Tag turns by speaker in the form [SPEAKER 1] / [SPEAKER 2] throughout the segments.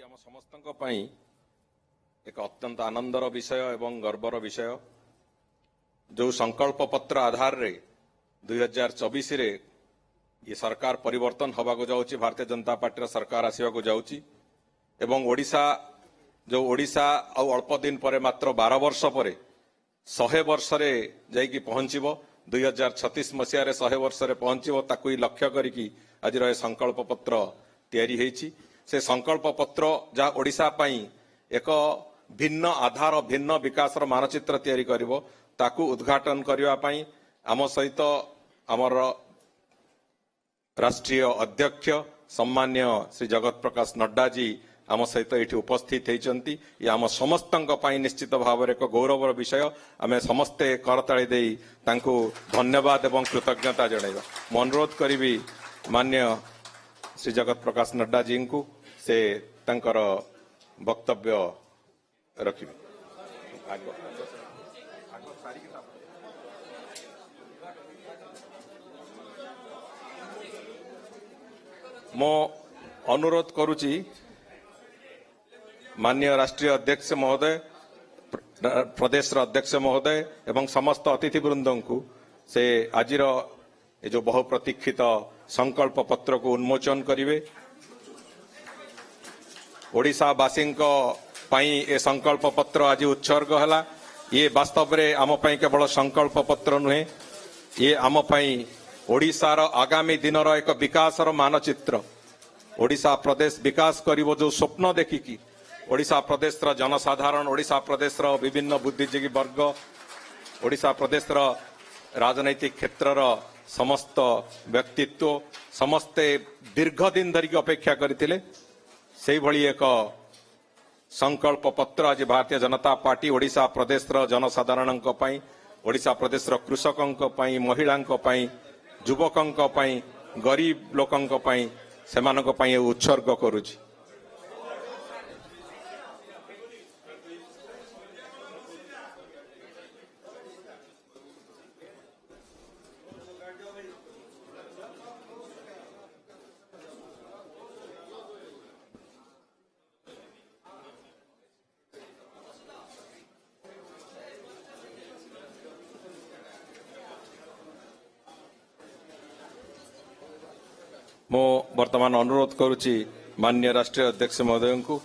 [SPEAKER 1] आम समस्तଙ୍କ ପାଇଁ एक अत्यंत आनंदर विषय एवं गर्वर विषय जो संकल्प पत्र आधार रे 2024 रे ये सरकार परिवर्तन होबाको जाउची भारतीय जनता पार्टी सरकार आसीबाको जाउची एवं ओडिशा जो ओडिशा आ अल्प दिन पर मात्र 12 वर्ष पर 100 वर्ष रे जाइकी पहुंचीबो 2036 मसिया रे 100 वर्ष रे पहुंचीबो ताकू लक्ष्य करिकी आज रे संकल्प पत्र तैयारी हेची से संकल्प पत्र जहाँ ओडिशा पई एक भिन्न आधार भिन्न विकास मानचित्र तैयारी करिवो ताकू उद्घाटन करबा पई आम सहित आमर राष्ट्रीय अध्यक्ष सम्मान्य श्री जगत प्रकाश नड्डा जी आम सहित ये उपस्थित होती ये आम समस्त निश्चित भाव एक गौरवर विषय आम समस्ते करताली दे धन्यवाद एवं कृतज्ञता जनइबा मु अनुरोध करी मान्य श्री जगत प्रकाश नड्डा जी को से तंकर वक्तव्य रखिबे। मो अनुरोध करुची माननीय राष्ट्रीय अध्यक्ष महोदय प्रदेश अध्यक्ष महोदय एवं समस्त अतिथि वृंद को से आज जो बहु प्रतीक्षित संकल्प पत्र को उन्मोचन करिवे। ओडिशावासी ए संकल्प पत्र आज उत्सर्ग है ये वास्तव में आम केवल संकल्प पत्र नुहे ये आम ओडिशार आगामी दिन एक विकास मानचित्र ओडिशा प्रदेश विकास करिवो जो स्वप्न देखिकी ओडिशा प्रदेश जनसाधारण ओडिशा प्रदेश विभिन्न बुद्धिजीवी वर्ग ओडिशा प्रदेश राजनैतिक क्षेत्र समस्त व्यक्तित्व समस्ते दीर्घ दिन धरिक अपेक्षा करथिले सेही भली एक संकल्प पत्र आज भारतीय जनता पार्टी ओडिशा प्रदेश जनसाधारण ओडिशा प्रदेश कृषकों महिला युवकों गरीब लोकों से उत्सर्ग करुछि। मो वर्तमान अनुरोध करुची माननीय राष्ट्रीय अध्यक्ष महोदय को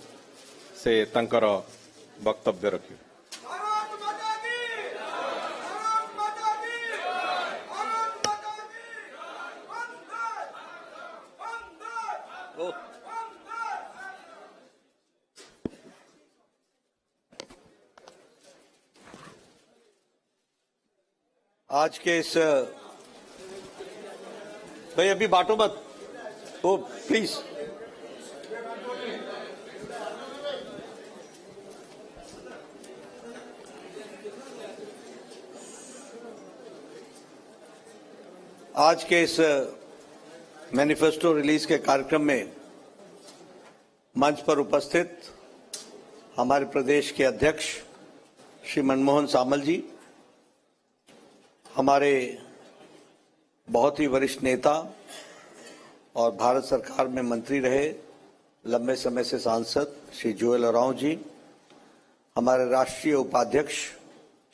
[SPEAKER 1] से तंकर वक्तव्य रखिए।
[SPEAKER 2] आज के इस भाई अभी बांटो मत ओ प्लीज। आज के इस मैनिफेस्टो रिलीज के कार्यक्रम में मंच पर उपस्थित हमारे प्रदेश के अध्यक्ष श्री मनमोहन सामल जी, हमारे बहुत ही वरिष्ठ नेता और भारत सरकार में मंत्री रहे लंबे समय से सांसद श्री जुएल ओरांव जी, हमारे राष्ट्रीय उपाध्यक्ष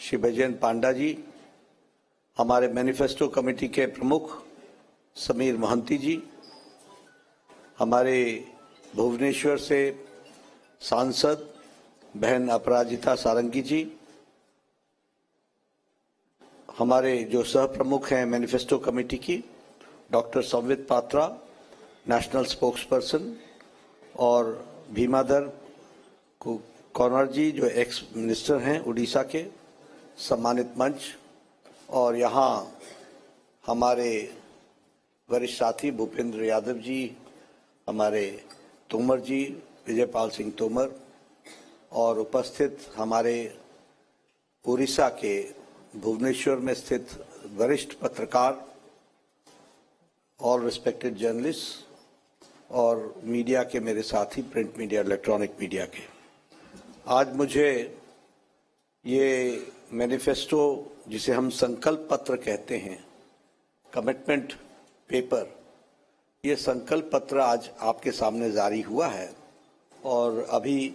[SPEAKER 2] श्री बैजयंत पांडा जी, हमारे मैनिफेस्टो कमेटी के प्रमुख समीर मोहंती जी, हमारे भुवनेश्वर से सांसद बहन अपराजिता सारंगी जी, हमारे जो सह प्रमुख हैं मैनिफेस्टो कमेटी की doctor Sambit Patra national spokesperson और भीमाधर कौनर जी जो एक्स मिनिस्टर हैं उड़ीसा के, सम्मानित मंच, और यहाँ हमारे वरिष्ठ साथी भूपेंद्र यादव जी, हमारे तोमर जी विजयपाल सिंह तोमर, और उपस्थित हमारे उड़ीसा के भुवनेश्वर में स्थित वरिष्ठ पत्रकार ऑल रिस्पेक्टेड जर्नलिस्ट और मीडिया के मेरे साथी प्रिंट मीडिया इलेक्ट्रॉनिक मीडिया के, आज मुझे ये मैनिफेस्टो जिसे हम संकल्प पत्र कहते हैं, कमिटमेंट पेपर, ये संकल्प पत्र आज आपके सामने जारी हुआ है और अभी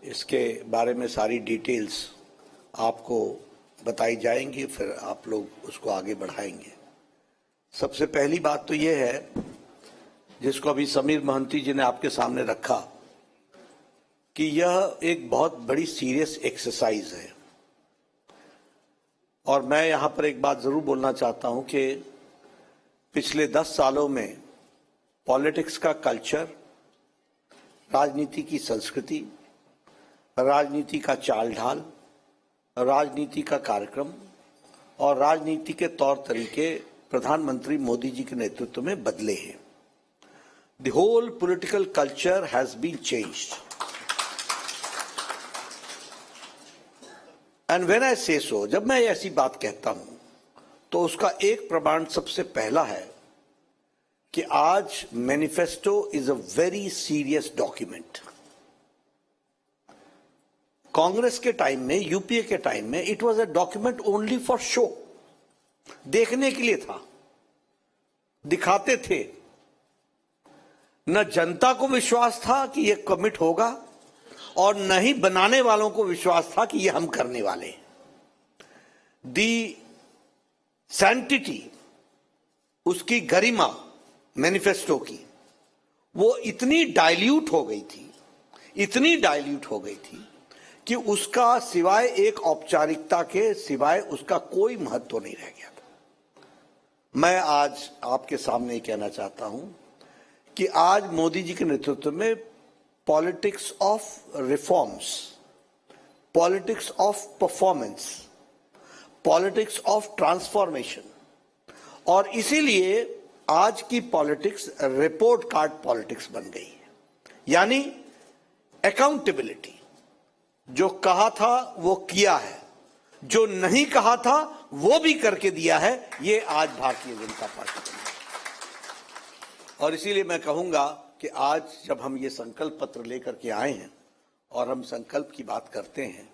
[SPEAKER 2] इसके बारे में सारी डिटेल्स आपको बताई जाएंगी, फिर आप लोग उसको आगे बढ़ाएंगे। सबसे पहली बात तो ये है, जिसको अभी समीर महंती जी ने आपके सामने रखा, कि यह एक बहुत बड़ी सीरियस एक्सरसाइज है। और मैं यहां पर एक बात जरूर बोलना चाहता हूं कि पिछले 10 सालों में पॉलिटिक्स का कल्चर, राजनीति की संस्कृति, राजनीति का चाल ढाल, राजनीति का कार्यक्रम और राजनीति के तौर तरीके प्रधानमंत्री मोदी जी के नेतृत्व में बदले हैं। The whole political culture has been changed. And when I say so, जब मैं ऐसी बात कहता हूं तो उसका एक प्रमाण सबसे पहला है कि आज manifesto is a very serious document. Congress के टाइम में, यूपीए के टाइम में, it was a document only for show, देखने के लिए था, दिखाते थे। न जनता को विश्वास था कि यह कमिट होगा और न ही बनाने वालों को विश्वास था कि यह हम करने वाले हैं। दी सैंटिटी, उसकी गरिमा मैनिफेस्टो की, वो इतनी डाइल्यूट हो गई थी, इतनी डाइल्यूट हो गई थी कि उसका सिवाय एक औपचारिकता के सिवाय उसका कोई महत्व नहीं रह गया था। मैं आज आपके सामने कहना चाहता हूं कि आज मोदी जी के नेतृत्व में politics of reforms, politics of performance, politics of transformation, और इसीलिए आज की पॉलिटिक्स रिपोर्ट कार्ड पॉलिटिक्स बन गई है। यानी अकाउंटेबिलिटी, जो कहा था वो किया है, जो नहीं कहा था वो भी करके दिया है, ये आज भारतीय जनता पार्टी बनी है। और इसीलिए मैं कहूंगा कि आज जब हम ये संकल्प पत्र लेकर के आए हैं और हम संकल्प की बात करते हैं,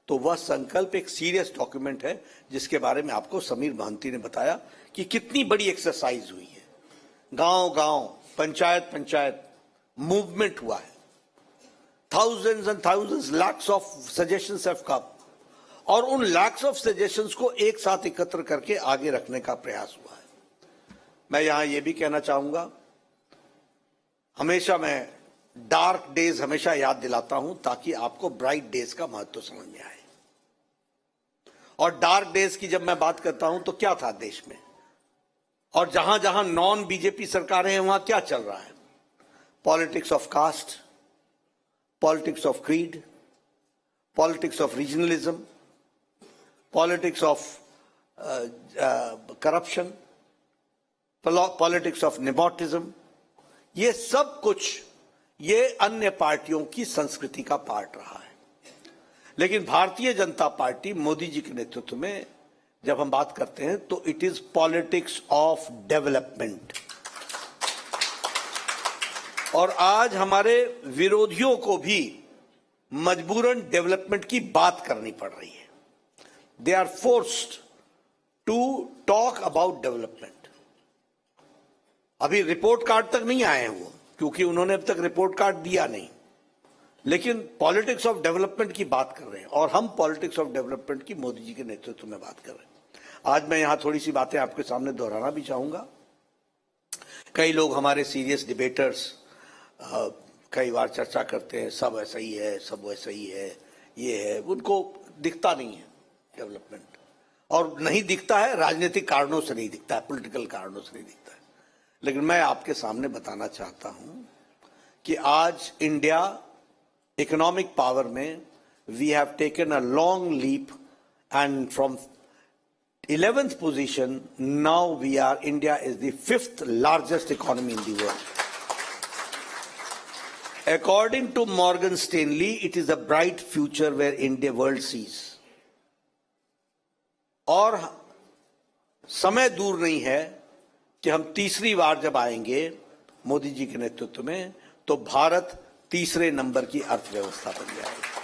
[SPEAKER 2] तो वह संकल्प एक सीरियस डॉक्यूमेंट है, जिसके बारे में आपको समीर महंती ने बताया कि कितनी बड़ी एक्सरसाइज हुई है। गांव गांव, पंचायत पंचायत मूवमेंट हुआ है। Thousands and thousands, lakhs of suggestions have come, और उन lakhs of suggestions को एक साथ एकत्र करके आगे रखने का प्रयास हुआ है। मैं यहां यह भी कहना चाहूंगा, हमेशा मैं डार्क डेज हमेशा याद दिलाता हूं ताकि आपको ब्राइट डेज का महत्व समझ में आए। और डार्क डेज की जब मैं बात करता हूं तो क्या था देश में, और जहां जहां नॉन बीजेपी सरकारें हैं वहां क्या चल रहा है। Politics of caste, politics of creed, politics of regionalism, politics of corruption, politics of nepotism, ये सब कुछ ये अन्य पार्टियों की संस्कृति का पार्ट रहा है। लेकिन भारतीय जनता पार्टी मोदी जी के नेतृत्व में जब हम बात करते हैं तो it is politics of development. और आज हमारे विरोधियों को भी मजबूरन डेवलपमेंट की बात करनी पड़ रही है। They are forced to talk about development. अभी रिपोर्ट कार्ड तक नहीं आए हैं वो, क्योंकि उन्होंने अब तक रिपोर्ट कार्ड दिया नहीं, लेकिन पॉलिटिक्स ऑफ डेवलपमेंट की बात कर रहे हैं, और हम पॉलिटिक्स ऑफ डेवलपमेंट की मोदी जी के नेतृत्व में बात कर रहे हैं। आज मैं यहां थोड़ी सी बातें आपके सामने दोहराना भी चाहूंगा। कई लोग हमारे सीरियस डिबेटर्स कई बार चर्चा करते हैं, सब ऐसा ही है, सब वैसा ही है, ये है, उनको दिखता नहीं है डेवलपमेंट, और नहीं दिखता है राजनीतिक कारणों से नहीं दिखता है, पॉलिटिकल कारणों से नहीं दिखता है। लेकिन मैं आपके सामने बताना चाहता हूं कि आज इंडिया इकोनॉमिक पावर में we have taken a long leap, and from 11th position now we are, India is the 5th largest economy in the world. According to Morgan Stanley, it is a bright future where India world sees. और समय दूर नहीं है कि हम तीसरी बार जब आएंगे मोदी जी के नेतृत्व में, तो भारत तीसरे नंबर की अर्थव्यवस्था बन जाएगी।